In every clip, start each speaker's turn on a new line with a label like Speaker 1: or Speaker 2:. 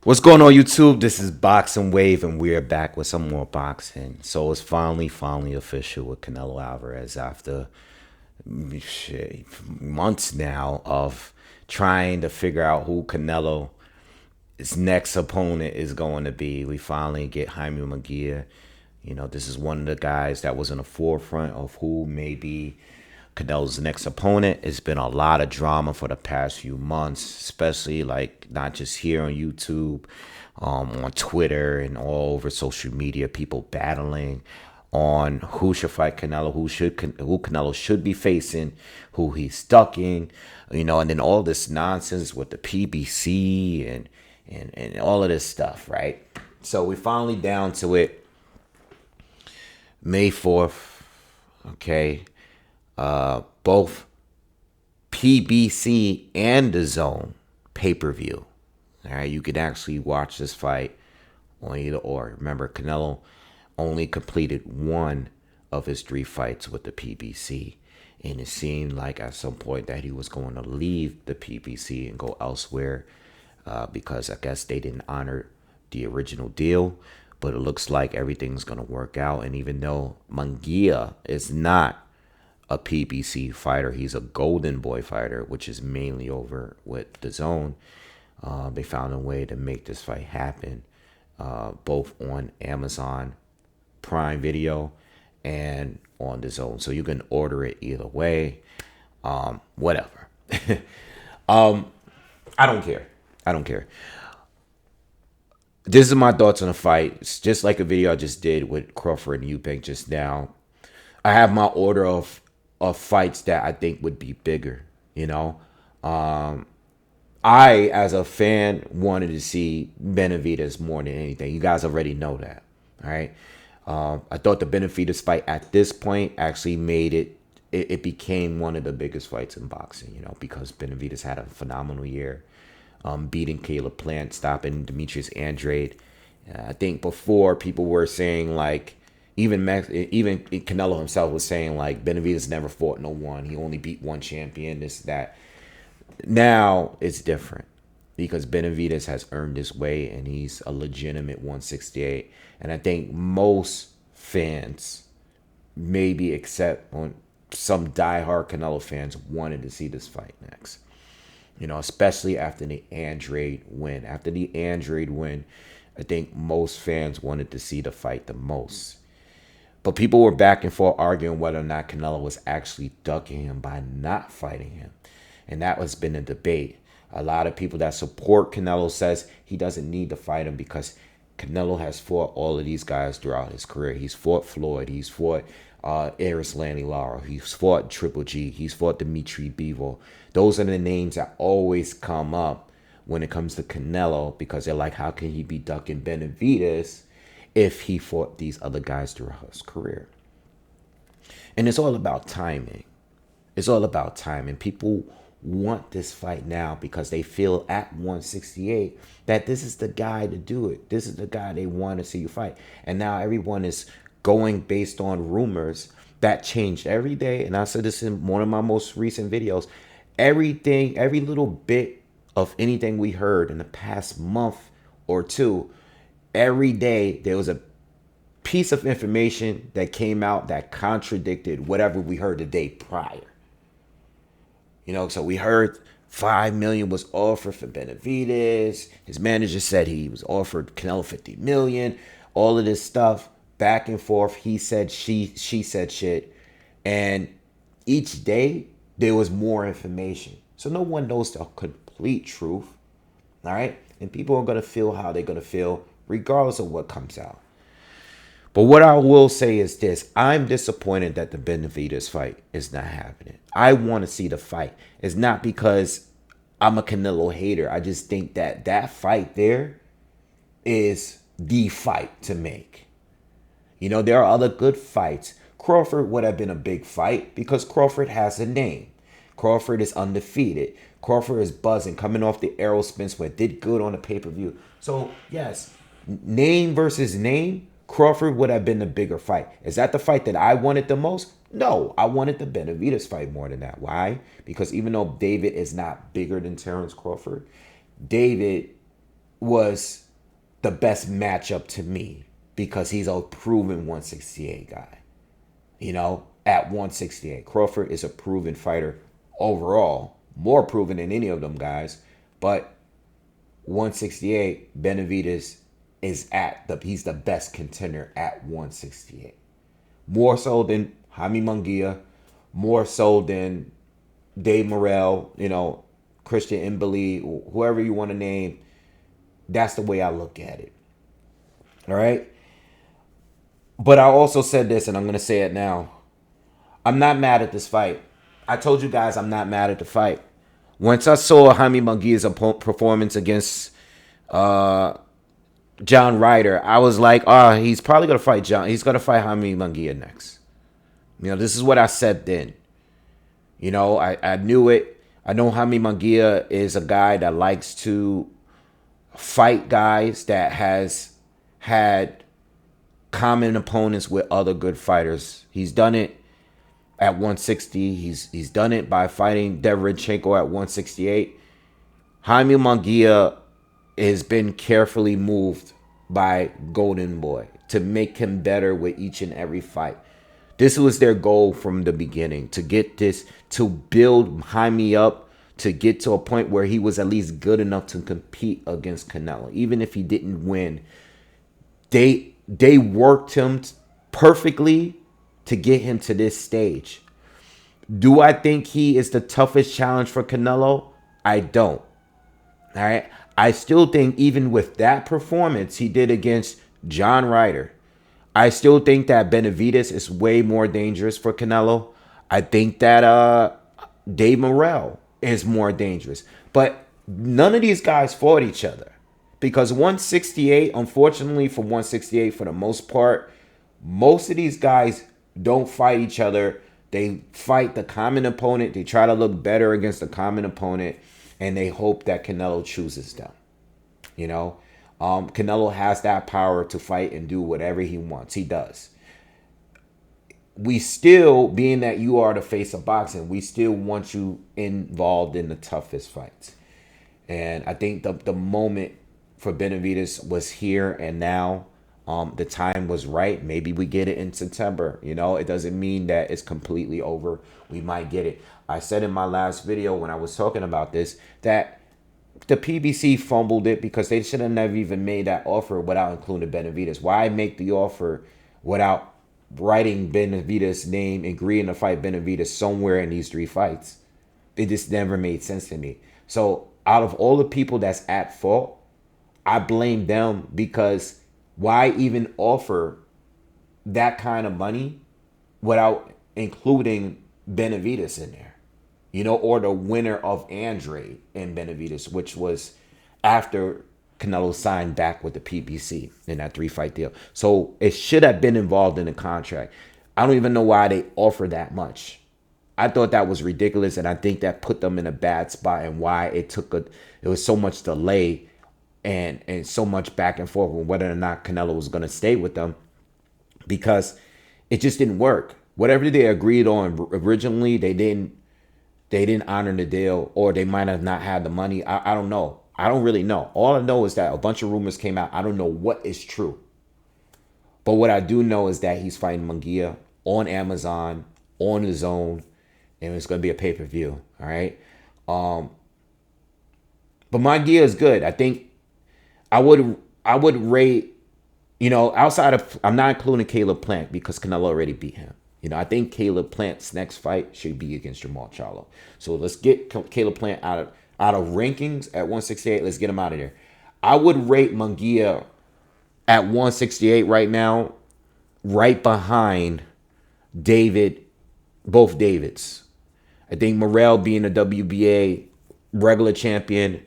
Speaker 1: What's going on, YouTube? This is Boxingwave, and we're back with some more boxing. So it's finally official with Canelo Alvarez after months now of trying to figure out who Canelo's next opponent is going to be. We finally get Jaime Munguia. This is one of the guys that was in the forefront of who may be Canelo's next opponent. It's been a lot of drama for the past few months, especially like not just here on YouTube, on Twitter and all over social media. People battling on who should fight Canelo, who Canelo should be facing, who he's stuck in, and then all this nonsense with the PBC and all of this stuff, right? So we finally down to it. May 4th, okay. Both PBC and dazn pay-per-view. All right, you can actually watch this fight on either or. Remember, Canelo only completed one of his 3 fights with the PBC, and it seemed like at some point that he was going to leave the PBC and go elsewhere because I guess they didn't honor the original deal. But it looks like everything's going to work out, and even though Munguia is not a PBC fighter, he's a Golden Boy fighter, which is mainly over with dazn. They found a way to make this fight happen, both on Amazon Prime Video and on dazn. So you can order it either way. Whatever. I don't care. I don't care. This is my thoughts on the fight. It's just like a video I just did with Crawford and Eubank just now. I have my order of fights that I think would be bigger, I, as a fan, wanted to see Benavidez more than anything. You guys already know that, all right? I thought the Benavidez fight at this point actually made it became one of the biggest fights in boxing, because Benavidez had a phenomenal year, beating Caleb Plant, stopping Demetrius Andrade. I think before people were saying like, even Canelo himself was saying like Benavidez never fought no one. He only beat one champion, this, that. Now it's different because Benavidez has earned his way and he's a legitimate 168. And I think most fans, maybe except on some diehard Canelo fans, wanted to see this fight next. Especially after the Andrade win. After the Andrade win, I think most fans wanted to see the fight the most. But people were back and forth arguing whether or not Canelo was actually ducking him by not fighting him. And that has been a debate. A lot of people that support Canelo says he doesn't need to fight him because Canelo has fought all of these guys throughout his career. He's fought Floyd. He's fought Lanny Lara. He's fought Triple G. He's fought Dimitri Bivol. Those are the names that always come up when it comes to Canelo because they're like, how can he be ducking Benavidez if he fought these other guys throughout his career? And it's all about timing. It's all about timing. People want this fight now because they feel at 168 that this is the guy to do it. This is the guy they want to see you fight. And now everyone is going based on rumors that changed every day. And I said this in one of my most recent videos. Everything, every little bit of anything we heard in the past month or two, every day there was a piece of information that came out that contradicted whatever we heard the day prior. So we heard 5 million was offered for Benavidez. His manager said he was offered Canelo 50 million. All of this stuff, back and forth. He said she said shit. And each day there was more information. So no one knows the complete truth. All right? And people are going to feel how they're going to feel regardless of what comes out. But what I will say is this. I'm disappointed that the Benavidez fight is not happening. I want to see the fight. It's not because I'm a Canelo hater. I just think that fight there is the fight to make. There are other good fights. Crawford would have been a big fight because Crawford has a name. Crawford is undefeated. Crawford is buzzing, coming off the Aerosmith sweat, did good on the pay-per-view. So, yes, name versus name, Crawford would have been the bigger fight. Is that the fight that I wanted the most? No, I wanted the Benavidez fight more than that. Why? Because even though David is not bigger than Terrence Crawford, David was the best matchup to me because he's a proven 168 guy. At 168. Crawford is a proven fighter overall, more proven than any of them guys. But 168, Benavidez he's the best contender at 168. More so than Jaime Munguia, more so than Dave Morrell, Christian Mbili, whoever you want to name. That's the way I look at it. All right. But I also said this, and I'm going to say it now. I'm not mad at this fight. I told you guys I'm not mad at the fight. Once I saw Jaime Munguia's performance against John Ryder, I was like, he's probably going to fight John. He's going to fight Jaime Munguia next. This is what I said then. I knew it. I know Jaime Munguia is a guy that likes to fight guys that has had common opponents with other good fighters. He's done it at 160. He's done it by fighting Derevyanchenko at 168. Jaime Munguia has been carefully moved by Golden Boy to make him better with each and every fight. This was their goal from the beginning, to get this, to build Jaime up, to get to a point where he was at least good enough to compete against Canelo. Even if he didn't win, they worked him perfectly to get him to this stage. Do I think he is the toughest challenge for Canelo? I don't. All right. I still think even with that performance he did against John Ryder, I still think that Benavidez is way more dangerous for Canelo. I think that Dave Morrell is more dangerous. But none of these guys fought each other. Because 168, unfortunately for 168, for the most part, most of these guys don't fight each other. They fight the common opponent. They try to look better against the common opponent. And they hope that Canelo chooses them. Canelo has that power to fight and do whatever he wants. He does. We still, being that you are the face of boxing, we still want you involved in the toughest fights. And I think the moment for Benavidez was here and now. The time was right. Maybe we get it in September. It doesn't mean that it's completely over. We might get it. I said in my last video when I was talking about this that the PBC fumbled it because they should have never even made that offer without including Benavidez. Why make the offer without writing Benavidez' name and agreeing to fight Benavidez somewhere in these 3 fights? It just never made sense to me. So out of all the people that's at fault, I blame them, because why even offer that kind of money without including Benavidez in there? Or the winner of Andre and Benavidez, which was after Canelo signed back with the PBC in that 3-fight deal. So it should have been involved in the contract. I don't even know why they offered that much. I thought that was ridiculous, and I think that put them in a bad spot, and why it was so much delay and so much back and forth on whether or not Canelo was going to stay with them, because it just didn't work. Whatever they agreed on originally, they didn't honor the deal, or they might have not had the money. I don't know. I don't really know. All I know is that a bunch of rumors came out. I don't know what is true. But what I do know is that he's fighting Munguia on Amazon, on dazn, and it's going to be a pay-per-view. All right. But Munguia is good. I think I would rate, outside of, I'm not including Caleb Plant because Canelo already beat him. I think Caleb Plant's next fight should be against Jamal Charlo. So let's get Caleb Plant out of rankings at 168. Let's get him out of there. I would rate Munguia at 168 right now, right behind both Davids. I think Morrell being a WBA regular champion,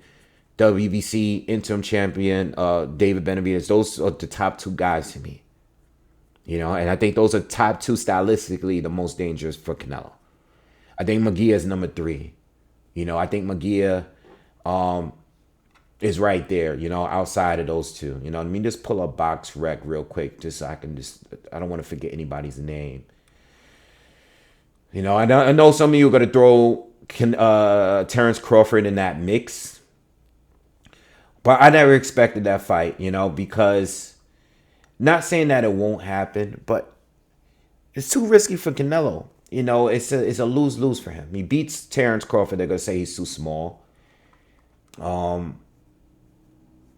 Speaker 1: WBC interim champion, David Benavidez, those are the top 2 guys to me. And I think those are top 2 stylistically the most dangerous for Canelo. I think Munguia is number 3. I think Munguia is right there, outside of those 2. Just pull up box rec real quick just so I don't want to forget anybody's name. I know some of you are going to throw Terrence Crawford in that mix. But I never expected that fight, because not saying that it won't happen, but it's too risky for Canelo. It's a lose lose for him. He beats Terrence Crawford. They're gonna say he's too small.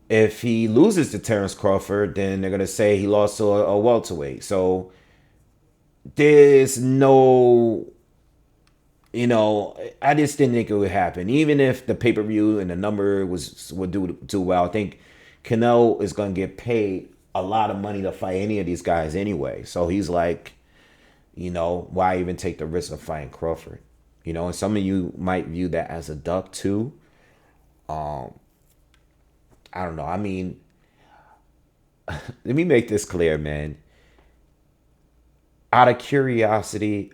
Speaker 1: If he loses to Terrence Crawford, then they're gonna say he lost to a welterweight. So there's no, I just didn't think it would happen. Even if the pay per view and the number would do well, I think Canelo is gonna get paid a lot of money to fight any of these guys anyway. So he's like, why even take the risk of fighting Crawford? And some of you might view that as a duck too. I don't know. I mean, let me make this clear, man. Out of curiosity,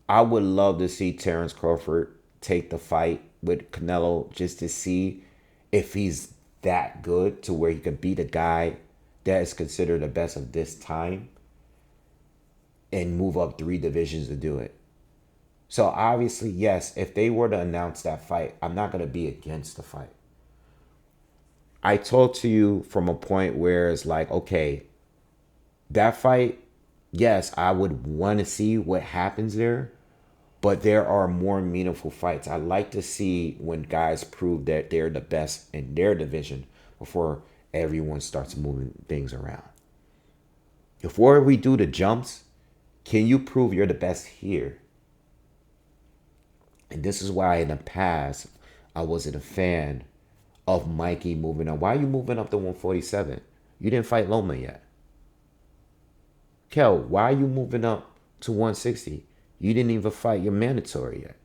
Speaker 1: I would love to see Terrence Crawford take the fight with Canelo just to see if he's that good to where he can beat a guy that is considered the best of this time and move up 3 divisions to do it. So obviously, yes, if they were to announce that fight, I'm not going to be against the fight. I talk to you from a point where it's like, okay, that fight, yes, I would want to see what happens there, but there are more meaningful fights. I like to see when guys prove that they're the best in their division before everyone starts moving things around. Before we do the jumps, can you prove you're the best here? And this is why in the past, I wasn't a fan of Mikey moving up. Why are you moving up to 147? You didn't fight Loma yet. Kel, why are you moving up to 160? You didn't even fight your mandatory yet.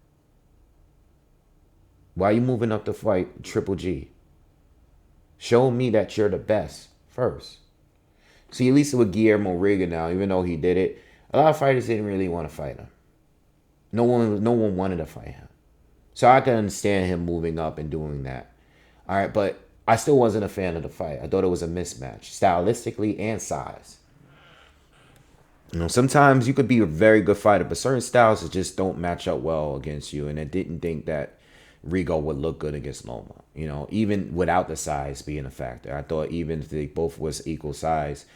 Speaker 1: Why are you moving up to fight Triple G? Show me that you're the best first. See, at least with Guillermo Riga now, even though he did it, a lot of fighters didn't really want to fight him. No one wanted to fight him. So I can understand him moving up and doing that. All right, but I still wasn't a fan of the fight. I thought it was a mismatch, stylistically and size. Sometimes you could be a very good fighter, but certain styles just don't match up well against you. And I didn't think that Rigo would look good against Loma. Even without the size being a factor. I thought even if they both was equal size,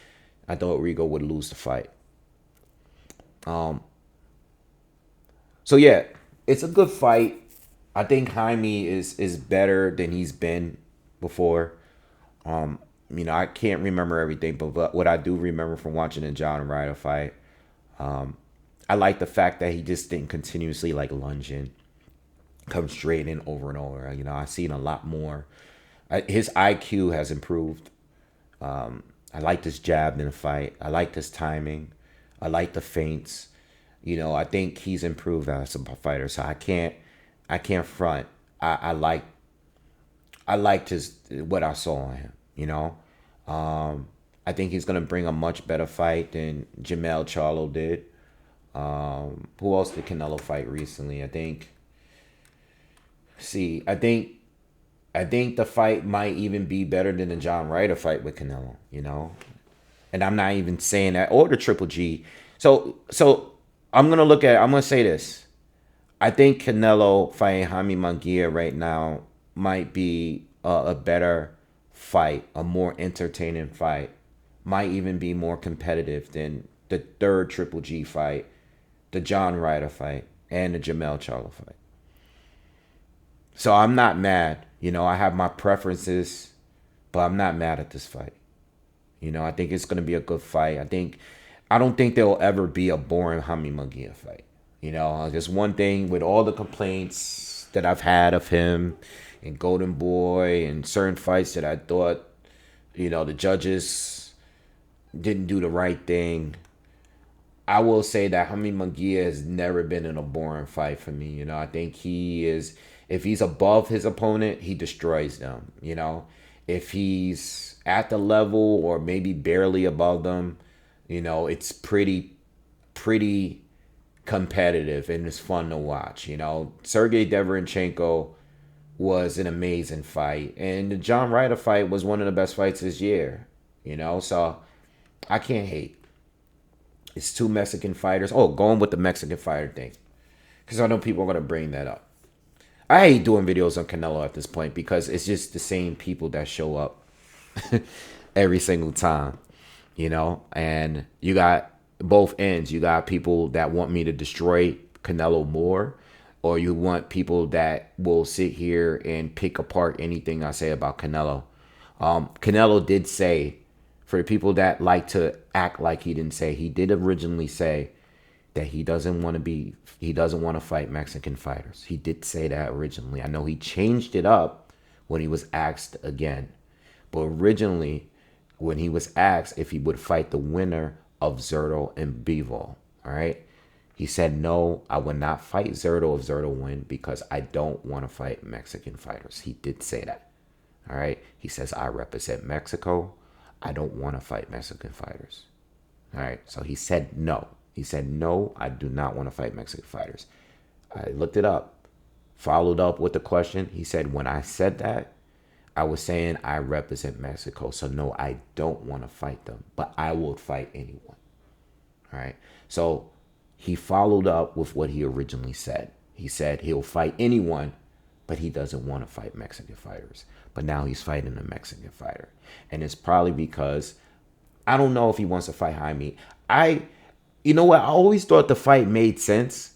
Speaker 1: I thought Rigo would lose the fight. So yeah, it's a good fight. I think Jaime is better than he's been before. I can't remember everything, but what I do remember from watching the John Ryder fight, I like the fact that he just didn't continuously lunge in, come straight in over and over. I've seen a lot more. His IQ has improved. I liked his jab in the fight. I liked his timing. I liked the feints. I think he's improved as a fighter. So I can't front. I liked his what I saw on him. I think he's gonna bring a much better fight than Jamel Charlo did. Who else did Canelo fight recently? I think the fight might even be better than the John Ryder fight with Canelo. And I'm not even saying that, or the Triple G. So I'm gonna say this. I think Canelo fighting Jaime Munguia right now might be a better fight, a more entertaining fight, might even be more competitive than the third Triple G fight, the John Ryder fight, and the Jamel Charlo fight. So I'm not mad. I have my preferences, but I'm not mad at this fight. I think it's going to be a good fight. I don't think there will ever be a boring Jaime Munguia fight. Just one thing with all the complaints that I've had of him and Golden Boy and certain fights that I thought, the judges didn't do the right thing. I will say that Jaime Munguia has never been in a boring fight for me. I think he is, if he's above his opponent, he destroys them. If he's at the level or maybe barely above them, it's pretty competitive and it's fun to watch. Sergey Deverenchenko was an amazing fight, and the John Ryder fight was one of the best fights this year. So I can't hate. It's 2 Mexican fighters. Oh, going with the Mexican fighter thing, because I know people are gonna bring that up. I hate doing videos on Canelo at this point because it's just the same people that show up every single time, you know? And you got both ends. You got people that want me to destroy Canelo more, or you want people that will sit here and pick apart anything I say about Canelo. Canelo did say, for the people that like to act like he didn't say, he did originally say that he doesn't want to fight Mexican fighters. He did say that originally. I know he changed it up when he was asked again. But originally, when he was asked if he would fight the winner of Zurdo and Bivol, all right, he said, no, I would not fight Zurdo if Zurdo win because I don't want to fight Mexican fighters. He did say that. All right. He says, I represent Mexico. I don't want to fight Mexican fighters. All right. So he said no. He said, no, I do not want to fight Mexican fighters. I looked it up, followed up with the question. He said, when I said that, I was saying I represent Mexico. So no, I don't want to fight them, but I will fight anyone. All right. So he followed up with what he originally said. He said he'll fight anyone, but he doesn't want to fight Mexican fighters. But now he's fighting a Mexican fighter. And it's probably because I don't know if he wants to fight Jaime. You know what? I always thought the fight made sense.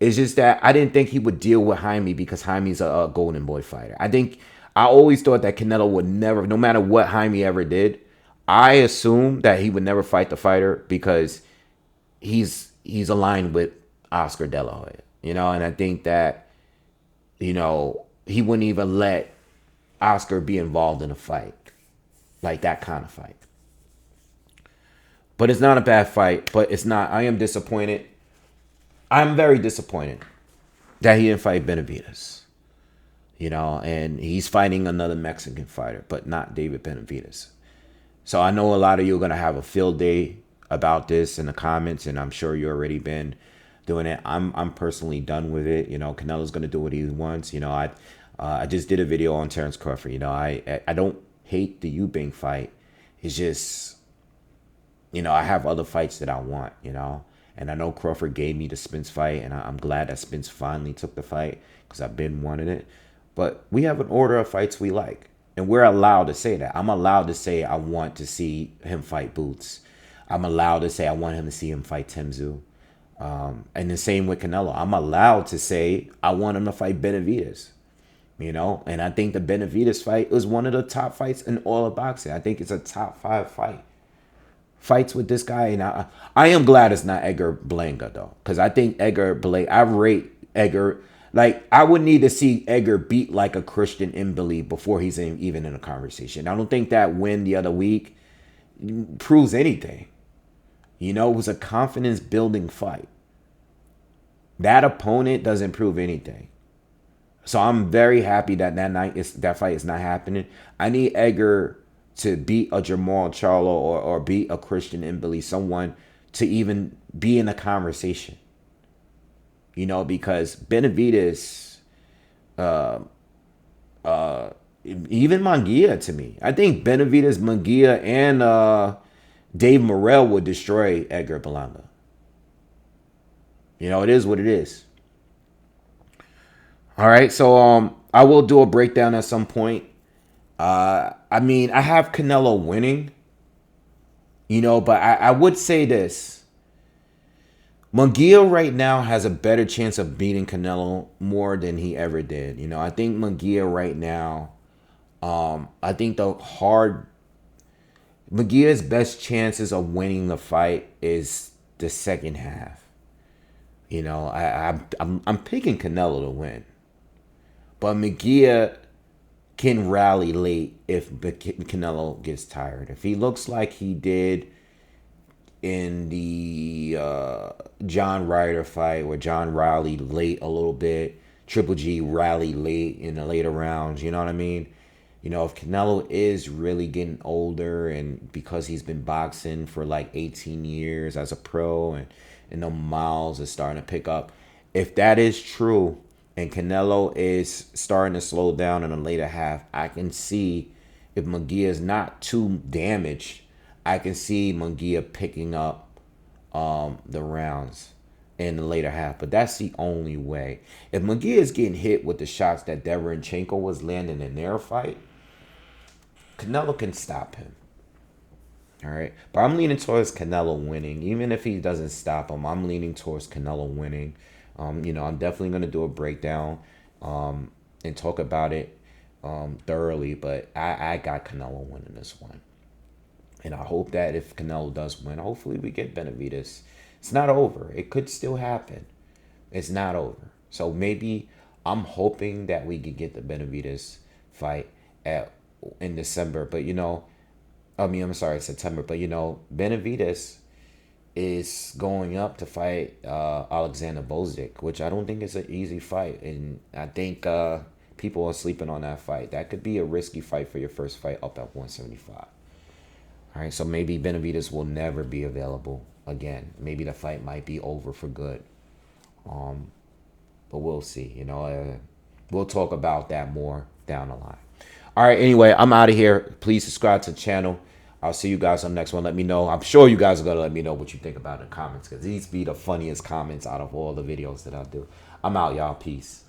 Speaker 1: It's just that I didn't think he would deal with Jaime because Jaime's a golden boy fighter. I always thought that Canelo would never, no matter what Jaime ever did, I assumed that he would never fight the fighter because he's aligned with Oscar De La Hoya, you know, and I think that, you know, he wouldn't even let Oscar be involved in a fight, like that kind of fight. But it's not a bad fight, but it's not. I am disappointed. I'm very disappointed that he didn't fight Benavidez, you know, and he's fighting another Mexican fighter, but not David Benavidez. So I know a lot of you are going to have a field day about this in the comments, and I'm sure you already been doing it. I'm personally done with it. You know, Canelo's going to do what he wants. You know, I just did a video on Terrence Crawford. You know, I don't hate the Eubank fight. It's just, you know, I have other fights that I want, you know. And I know Crawford gave me the Spence fight, and I'm glad that Spence finally took the fight because I've been wanting it. But we have an order of fights we like, and we're allowed to say that. I'm allowed to say I want to see him fight Boots. I'm allowed to say I want him to see him fight Timzu. And the same with Canelo. I'm allowed to say I want him to fight Benavidez, you know. And I think the Benavidez fight was one of the top fights in all of boxing. I think it's a top 5 fight. Fights with this guy, and I am glad it's not Edgar Blanca though, because I think I rate Edgar. Like, I would need to see Edgar beat like a Christian Mbili before he's even in a conversation. I don't think that win the other week proves anything. You know, it was a confidence building fight. That opponent doesn't prove anything. So I'm very happy that that fight is not happening. I need Edgar to beat a Jamal Charlo or beat a Christian Mbili, someone to even be in a conversation. You know, because Benavidez, even Munguia to me. I think Benavidez, Munguia, and Dave Morrell would destroy Edgar Blanca. You know, it is what it is. All right, so I will do a breakdown at some point. I mean, I have Canelo winning, you know, but I would say this. Munguia right now has a better chance of beating Canelo more than he ever did. You know, I think Munguia right now, I think Munguia's best chances of winning the fight is the second half. You know, I'm picking Canelo to win. But Munguia can rally late if Canelo gets tired. If he looks like he did in the John Ryder fight, where John rallied late a little bit, Triple G rallied late in the later rounds, you know what I mean? You know, if Canelo is really getting older, and because he's been boxing for like 18 years as a pro, and the miles is starting to pick up, if that is true, and Canelo is starting to slow down in the later half, I can see, if Munguia is not too damaged, I can see Munguia picking up the rounds in the later half. But that's the only way. If Munguia is getting hit with the shots that Derenchenko was landing in their fight, Canelo can stop him. All right. But I'm leaning towards Canelo winning. Even if he doesn't stop him, I'm leaning towards Canelo winning. I'm definitely going to do a breakdown and talk about it thoroughly. But I got Canelo winning this one. And I hope that if Canelo does win, hopefully we get Benavidez. It's not over. It could still happen. It's not over. So maybe I'm hoping that we could get the Benavidez fight in December. But I'm sorry, September. But Benavidez is going up to fight Alexander Bozic, which I don't think is an easy fight, and I think people are sleeping on that fight. That could be a risky fight for your first fight up at 175. All right, so maybe Benavidez will never be available again. Maybe the fight might be over for good. But we'll see. We'll talk about that more down the line. All right, anyway, I'm out of here. Please subscribe to the channel. I'll see you guys on the next one. Let me know. I'm sure you guys are going to let me know what you think about it in the comments, because these be the funniest comments out of all the videos that I do. I'm out, y'all. Peace.